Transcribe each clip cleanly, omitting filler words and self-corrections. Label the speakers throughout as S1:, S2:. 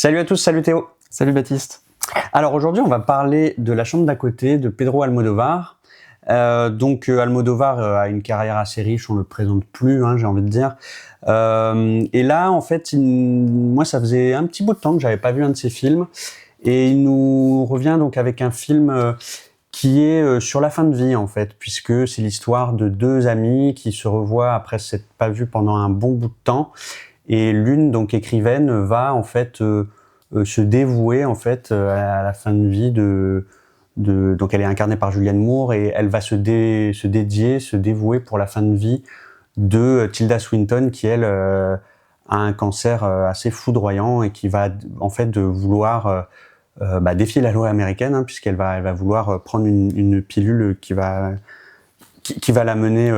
S1: Salut à tous, salut Théo.
S2: Salut Baptiste.
S1: Alors aujourd'hui, on va parler de La chambre d'à côté de Pedro Almodóvar. Almodóvar a une carrière assez riche, on le présente plus, j'ai envie de dire. Et là, en fait, moi, ça faisait un petit bout de temps que j'avais pas vu un de ses films, et il nous revient donc avec un film qui est sur la fin de vie, en fait, puisque c'est l'histoire de deux amis qui se revoient après s'être pas vus pendant un bon bout de temps, et l'une, donc écrivaine, va en fait se dévouer en fait à la fin de vie donc elle est incarnée par Julianne Moore et elle va se dévouer pour la fin de vie de Tilda Swinton qui elle a un cancer assez foudroyant et qui va en fait vouloir défier la loi américaine, puisqu'elle va vouloir prendre une pilule qui va la mener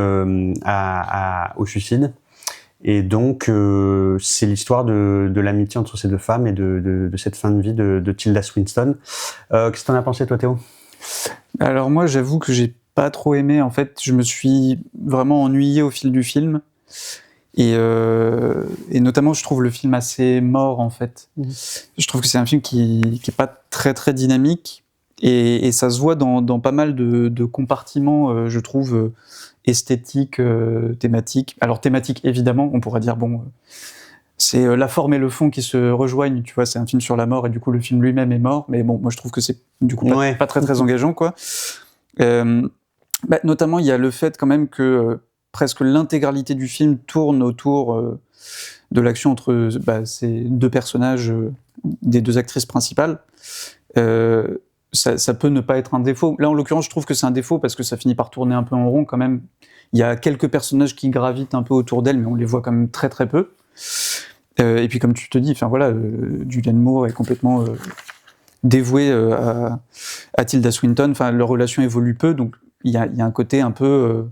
S1: au suicide. Et donc, c'est l'histoire de l'amitié entre ces deux femmes et de cette fin de vie de Tilda Swinton. Qu'est-ce que t'en as pensé, toi, Théo ?
S2: Alors moi, j'avoue que j'ai pas trop aimé. En fait, je me suis vraiment ennuyé au fil du film. Et notamment, je trouve le film assez mort, en fait. Je trouve que c'est un film qui est pas très, très dynamique. Et ça se voit dans pas mal de compartiments, je trouve, esthétiques, thématiques. Alors, thématiques, évidemment, on pourrait dire, c'est la forme et le fond qui se rejoignent, tu vois, c'est un film sur la mort, et du coup, le film lui-même est mort, mais bon, moi, je trouve que c'est, du coup, pas très, très engageant, quoi. Notamment, il y a le fait, quand même, que presque l'intégralité du film tourne autour de l'action entre ces deux personnages, des deux actrices principales. Ça peut ne pas être un défaut. Là, en l'occurrence, je trouve que c'est un défaut parce que ça finit par tourner un peu en rond quand même. Il y a quelques personnages qui gravitent un peu autour d'elle, mais on les voit quand même très très peu. Et puis comme tu te dis, Julianne Moore est complètement dévouée à Tilda Swinton. Enfin, leur relation évolue peu, donc il y a un côté un peu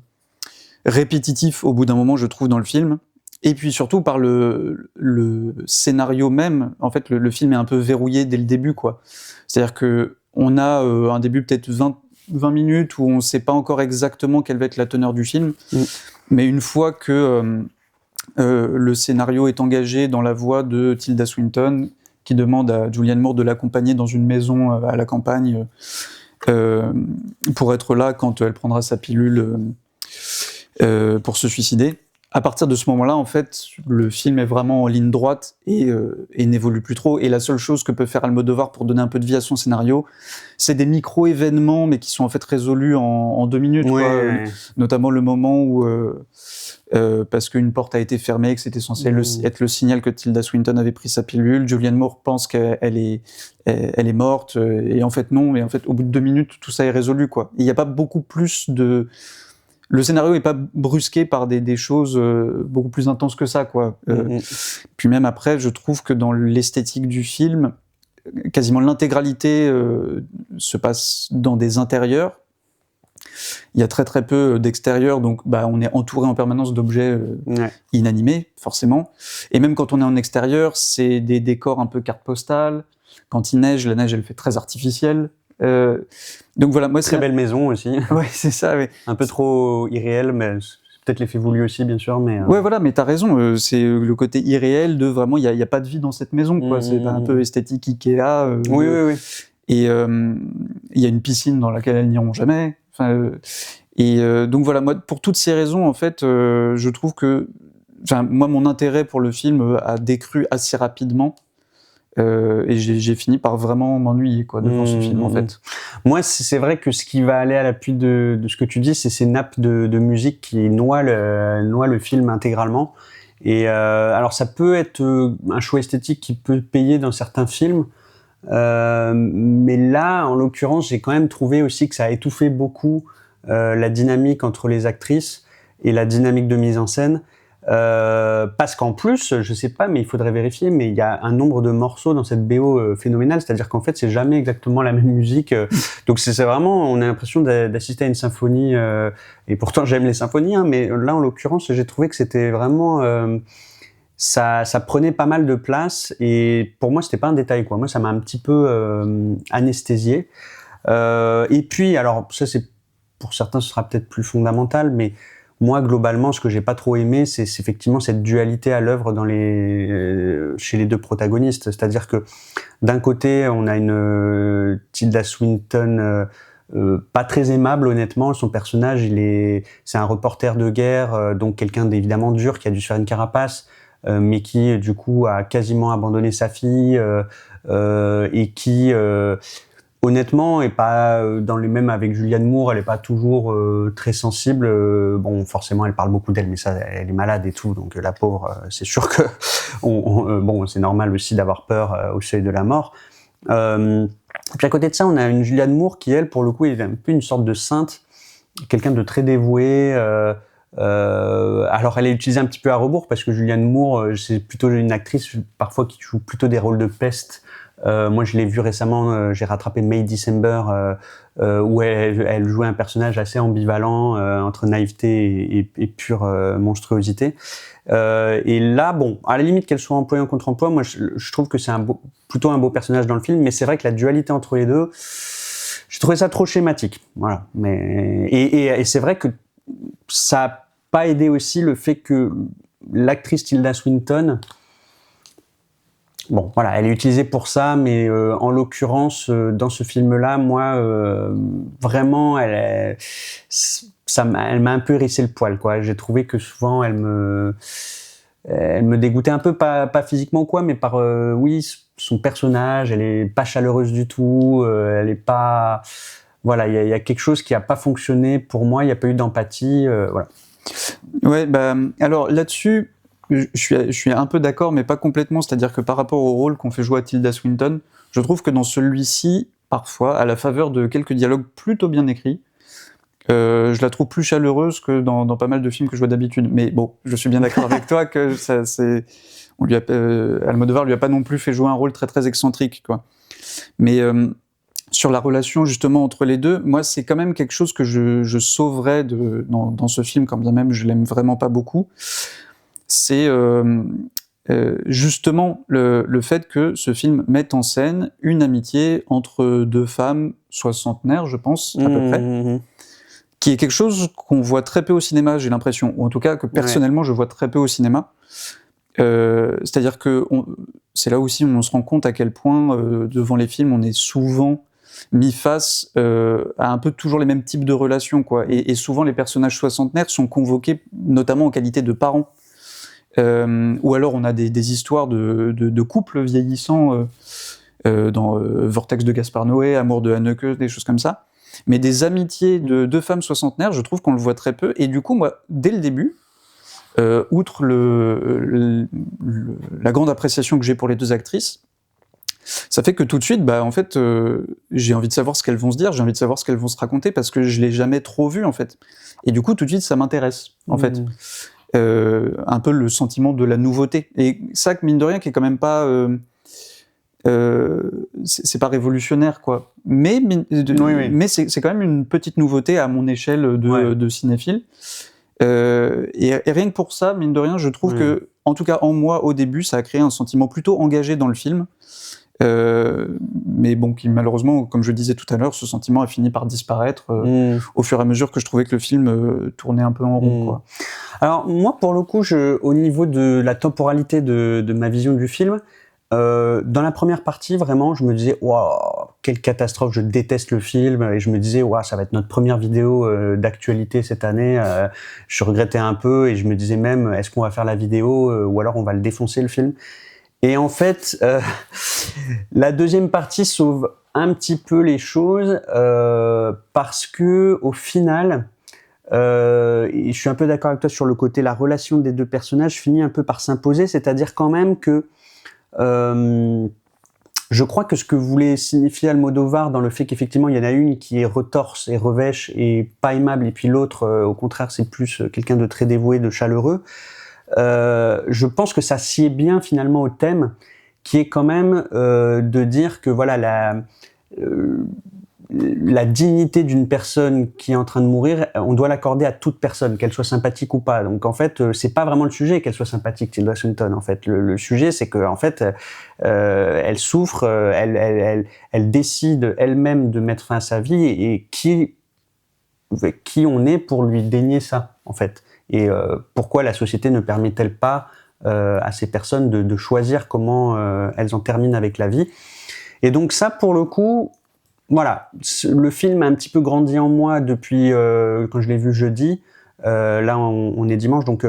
S2: répétitif au bout d'un moment, je trouve, dans le film. Et puis surtout par le scénario même. En fait, le film est un peu verrouillé dès le début, quoi. C'est-à-dire que on a un début peut-être 20 minutes où on ne sait pas encore exactement quelle va être la teneur du film, mais une fois que le scénario est engagé dans la voix de Tilda Swinton, qui demande à Julianne Moore de l'accompagner dans une maison à la campagne pour être là quand elle prendra sa pilule pour se suicider. À partir de ce moment-là, en fait, le film est vraiment en ligne droite et n'évolue plus trop. Et la seule chose que peut faire Almodóvar pour donner un peu de vie à son scénario, c'est des micro-événements, mais qui sont en fait résolus en 2 minutes. Notamment le moment où, parce qu'une porte a été fermée, que c'était censé être le signal que Tilda Swinton avait pris sa pilule, Julianne Moore pense qu'elle est morte, et en fait non. Et en fait, au bout de 2 minutes, tout ça est résolu, quoi. Il n'y a pas beaucoup plus de... Le scénario n'est pas brusqué par des choses beaucoup plus intenses que ça, quoi. Puis même après, je trouve que dans l'esthétique du film, quasiment l'intégralité se passe dans des intérieurs. Il y a très très peu d'extérieurs, donc on est entouré en permanence d'objets inanimés, forcément. Et même quand on est en extérieur, c'est des décors un peu carte postale. Quand il neige, la neige elle fait très artificielle. Donc voilà, moi
S1: très belle maison aussi.
S2: Ouais, c'est ça. Ouais.
S1: Un peu trop irréel, mais c'est peut-être l'effet voulu aussi, bien sûr. Mais
S2: ouais, voilà, mais t'as raison. C'est le côté irréel de vraiment, il y a pas de vie dans cette maison, quoi. C'est un peu esthétique Ikea.
S1: Oui.
S2: Et il y a une piscine dans laquelle elles n'iront jamais. Donc voilà, moi, pour toutes ces raisons, en fait, je trouve que, moi, mon intérêt pour le film a décru assez rapidement. Et j'ai fini par vraiment m'ennuyer, quoi, devant ce film, en fait.
S1: Moi, c'est vrai que ce qui va aller à l'appui de ce que tu dis, c'est ces nappes de musique qui noient le film intégralement. Et alors, ça peut être un choix esthétique qui peut payer dans certains films, mais là, en l'occurrence, j'ai quand même trouvé aussi que ça a étouffé beaucoup la dynamique entre les actrices et la dynamique de mise en scène. Parce qu'en plus, je sais pas, mais il faudrait vérifier, mais il y a un nombre de morceaux dans cette BO phénoménal, c'est-à-dire qu'en fait, c'est jamais exactement la même musique. Donc c'est vraiment, on a l'impression d'assister à une symphonie, et pourtant j'aime les symphonies, mais là, en l'occurrence, j'ai trouvé que c'était vraiment... ça prenait pas mal de place, et pour moi, c'était pas un détail, quoi. Moi, ça m'a un petit peu anesthésié. Et puis, alors, ça, c'est pour certains, ce sera peut-être plus fondamental, mais moi, globalement, ce que j'ai pas trop aimé, c'est effectivement cette dualité à l'œuvre chez les deux protagonistes. C'est-à-dire que d'un côté, on a une Tilda Swinton pas très aimable, honnêtement. Son personnage, c'est un reporter de guerre, donc quelqu'un d'évidemment dur qui a dû se faire une carapace, mais qui du coup a quasiment abandonné sa fille et qui honnêtement, et pas dans les mêmes avec Julianne Moore, elle est pas toujours très sensible. Bon, forcément, elle parle beaucoup d'elle, mais ça, elle est malade et tout, donc la pauvre, c'est sûr que bon, c'est normal aussi d'avoir peur au seuil de la mort. Puis à côté de ça, on a une Julianne Moore qui, elle, pour le coup, est un peu une sorte de sainte, quelqu'un de très dévoué. Alors, elle est utilisée un petit peu à rebours parce que Julianne Moore, c'est plutôt une actrice parfois qui joue plutôt des rôles de peste. Moi, je l'ai vu récemment, j'ai rattrapé May December, où elle jouait un personnage assez ambivalent entre naïveté et pure monstruosité. Et là, bon, à la limite qu'elle soit employée en contre-emploi, moi, je trouve que c'est plutôt un beau personnage dans le film, mais c'est vrai que la dualité entre les deux, j'ai trouvé ça trop schématique. Voilà. Et c'est vrai que ça a pas aidé aussi le fait que l'actrice Tilda Swinton, bon, voilà, elle est utilisée pour ça, mais en l'occurrence, dans ce film-là, moi, vraiment, elle m'a un peu hérissé le poil, quoi. J'ai trouvé que souvent, elle me dégoûtait un peu, pas physiquement quoi, mais par, oui, son personnage, elle est pas chaleureuse du tout, elle est pas, voilà, il y a quelque chose qui a pas fonctionné pour moi, il y a pas eu d'empathie, voilà.
S2: Ouais, bah, alors là-dessus, je suis un peu d'accord, mais pas complètement. C'est-à-dire que par rapport au rôle qu'on fait jouer à Tilda Swinton, je trouve que dans celui-ci, parfois, à la faveur de quelques dialogues plutôt bien écrits, je la trouve plus chaleureuse que dans pas mal de films que je vois d'habitude. Mais bon, je suis bien d'accord avec toi que Almodovar lui a pas non plus fait jouer un rôle très très excentrique, quoi. Mais sur la relation justement entre les deux, moi c'est quand même quelque chose que je sauverais dans ce film, quand bien même je l'aime vraiment pas beaucoup. C'est justement le fait que ce film mette en scène une amitié entre deux femmes soixantenaires, je pense, à peu près, qui est quelque chose qu'on voit très peu au cinéma, j'ai l'impression, ou en tout cas que personnellement je vois très peu au cinéma. C'est-à-dire que c'est là aussi où on se rend compte à quel point devant les films on est souvent mis face à un peu toujours les mêmes types de relations, quoi. Et souvent les personnages soixantenaires sont convoqués notamment en qualité de parents. Ou alors on a des histoires de couples vieillissants dans Vortex de Gaspard Noé, Amour de Haneke, des choses comme ça. Mais des amitiés de deux femmes soixantenaires, je trouve qu'on le voit très peu. Et du coup, moi, dès le début, outre la grande appréciation que j'ai pour les deux actrices, ça fait que tout de suite, bah, en fait, j'ai envie de savoir ce qu'elles vont se dire, j'ai envie de savoir ce qu'elles vont se raconter, parce que je l'ai jamais trop vu, en fait. Et du coup, tout de suite, ça m'intéresse, en fait. Un peu le sentiment de la nouveauté. Et ça, mine de rien, qui est quand même pas... c'est pas révolutionnaire, quoi. Mais c'est quand même une petite nouveauté à mon échelle de cinéphile. Et rien que pour ça, mine de rien, je trouve que, en tout cas en moi, au début, ça a créé un sentiment plutôt engagé dans le film. Mais bon, qui malheureusement, comme je disais tout à l'heure, ce sentiment a fini par disparaître au fur et à mesure que je trouvais que le film tournait un peu en rond, quoi.
S1: Alors moi, pour le coup, au niveau de la temporalité de ma vision du film, dans la première partie, vraiment, je me disais « Waouh, quelle catastrophe, je déteste le film » et je me disais « Waouh, ça va être notre première vidéo d'actualité cette année ». Je regrettais un peu et je me disais même « Est-ce qu'on va faire la vidéo ou alors on va le défoncer le film ?» Et en fait, la deuxième partie sauve un petit peu les choses parce que au final, et je suis un peu d'accord avec toi sur le côté, la relation des deux personnages finit un peu par s'imposer, c'est-à-dire quand même que je crois que ce que voulait signifier Almodovar dans le fait qu'effectivement il y en a une qui est retorse et revêche et pas aimable, et puis l'autre, au contraire, c'est plus quelqu'un de très dévoué, de chaleureux. Je pense que ça sied bien finalement au thème, qui est quand même de dire que voilà la dignité d'une personne qui est en train de mourir, on doit l'accorder à toute personne, qu'elle soit sympathique ou pas. Donc en fait, c'est pas vraiment le sujet qu'elle soit sympathique, Tilda Swinton. En fait, le sujet, c'est que en fait, elle souffre, elle décide elle-même de mettre fin à sa vie, et qui on est pour lui dénier ça, en fait. Et pourquoi la société ne permet-elle pas à ces personnes de choisir comment elles en terminent avec la vie. Et donc ça, pour le coup, voilà, le film a un petit peu grandi en moi depuis quand je l'ai vu jeudi. Là, on est dimanche, donc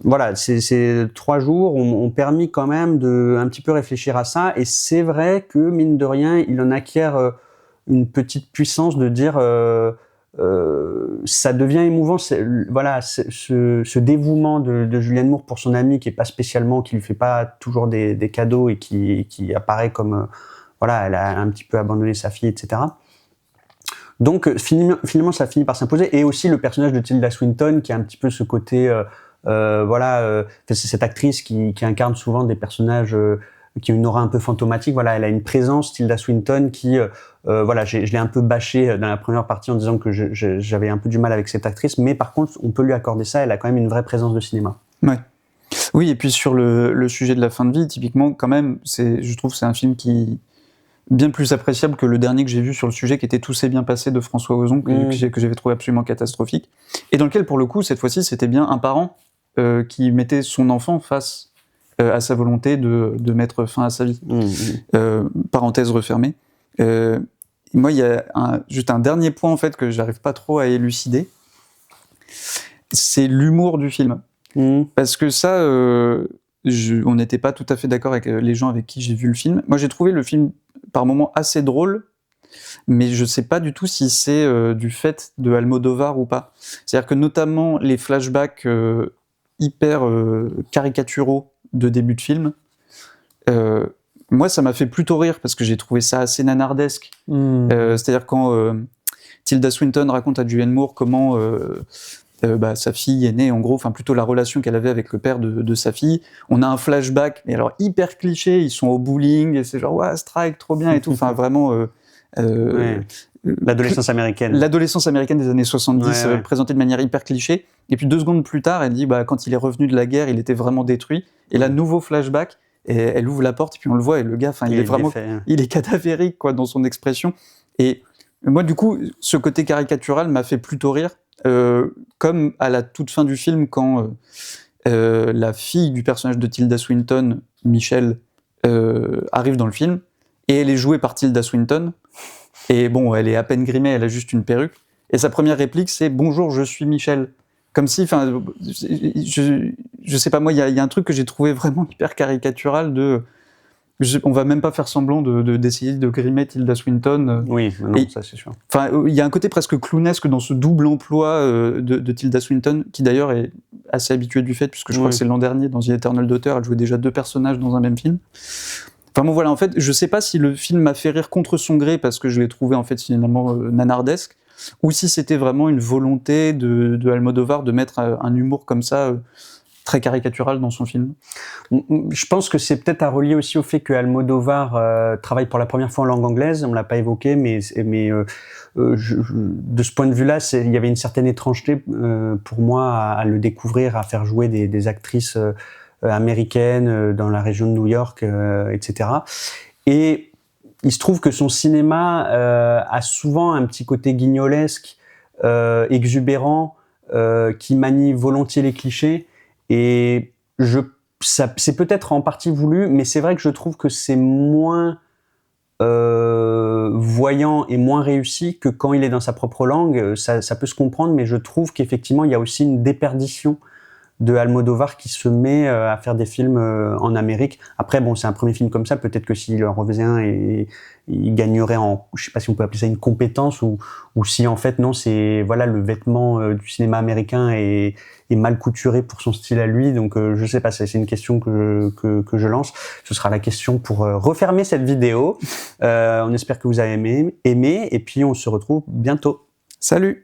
S1: voilà, ces 3 jours ont permis quand même de un petit peu réfléchir à ça. Et c'est vrai que, mine de rien, il en acquiert une petite puissance de dire... ça devient émouvant, voilà, ce dévouement de Julianne Moore pour son ami qui lui fait pas toujours des cadeaux et qui apparaît comme voilà, elle a un petit peu abandonné sa fille, etc. Donc finalement ça finit par s'imposer, et aussi le personnage de Tilda Swinton qui a un petit peu ce côté voilà, c'est cette actrice qui incarne souvent des personnages qui ont une aura un peu fantomatique. Voilà, elle a une présence, Tilda Swinton, qui voilà, je l'ai un peu bâché dans la première partie en disant que j'avais un peu du mal avec cette actrice, mais par contre, on peut lui accorder ça, elle a quand même une vraie présence de cinéma.
S2: Ouais. Oui, et puis sur le sujet de la fin de vie, typiquement, quand même, je trouve que c'est un film qui bien plus appréciable que le dernier que j'ai vu sur le sujet, qui était Tout s'est bien passé de François Ozon, que j'avais trouvé absolument catastrophique, et dans lequel, pour le coup, cette fois-ci, c'était bien un parent qui mettait son enfant face à sa volonté de mettre fin à sa vie. Parenthèse refermée. Moi, il y a juste un dernier point en fait que j'arrive pas trop à élucider. C'est l'humour du film, parce que ça, on n'était pas tout à fait d'accord avec les gens avec qui j'ai vu le film. Moi, j'ai trouvé le film par moments assez drôle, mais je sais pas du tout si c'est du fait de Almodovar ou pas. C'est-à-dire que notamment les flashbacks hyper caricaturaux de début de film, moi ça m'a fait plutôt rire parce que j'ai trouvé ça assez nanardesque. C'est-à-dire quand Tilda Swinton raconte à Julianne Moore comment sa fille est née, en gros, enfin plutôt la relation qu'elle avait avec le père de sa fille, on a un flashback, mais alors hyper cliché, ils sont au bowling et c'est genre ouais, strike, trop bien et tout, enfin vraiment
S1: l'adolescence américaine.
S2: L'adolescence américaine des années 70, présentée de manière hyper cliché. Et puis 2 secondes plus tard, elle dit quand il est revenu de la guerre, il était vraiment détruit. Et là, nouveau flashback, et elle ouvre la porte, et puis on le voit, et le gars, il est vraiment, il est cadavérique quoi, dans son expression. Et moi, du coup, ce côté caricatural m'a fait plutôt rire, comme à la toute fin du film, quand la fille du personnage de Tilda Swinton, Michelle, arrive dans le film, et elle est jouée par Tilda Swinton. Et bon, elle est à peine grimée, elle a juste une perruque. Et sa première réplique, c'est « Bonjour, je suis Michel ». Comme si, enfin, je sais pas, moi, il y a un truc que j'ai trouvé vraiment hyper caricatural on va même pas faire semblant d'essayer de grimer Tilda Swinton.
S1: Oui, non, ça c'est sûr.
S2: Enfin, il y a un côté presque clownesque dans ce double emploi de Tilda Swinton, qui d'ailleurs est assez habituée du fait, puisque je crois que c'est l'an dernier, dans The Eternal Daughter, elle jouait déjà 2 personnages dans un même film. Enfin bon voilà, en fait, je sais pas si le film m'a fait rire contre son gré parce que je l'ai trouvé en fait finalement nanardesque, ou si c'était vraiment une volonté de Almodovar de mettre un humour comme ça très caricatural dans son film.
S1: Je pense que c'est peut-être à relier aussi au fait que Almodovar travaille pour la première fois en langue anglaise. On l'a pas évoqué, mais de ce point de vue-là, il y avait une certaine étrangeté pour moi à le découvrir, à faire jouer des actrices américaine dans la région de New York, etc. Et il se trouve que son cinéma a souvent un petit côté guignolesque, exubérant, qui manie volontiers les clichés. Et c'est peut-être en partie voulu, mais c'est vrai que je trouve que c'est moins voyant et moins réussi que quand il est dans sa propre langue. Ça peut se comprendre, mais je trouve qu'effectivement, il y a aussi une déperdition de Almodovar qui se met à faire des films en Amérique. Après, bon, c'est un premier film comme ça, peut-être que s'il en refaisait un, il gagnerait je sais pas si on peut appeler ça une compétence, ou si en fait, non, c'est, voilà, le vêtement du cinéma américain est mal couturé pour son style à lui, donc je sais pas, c'est une question que je lance. Ce sera la question pour refermer cette vidéo. On espère que vous avez aimé, et puis on se retrouve bientôt.
S2: Salut!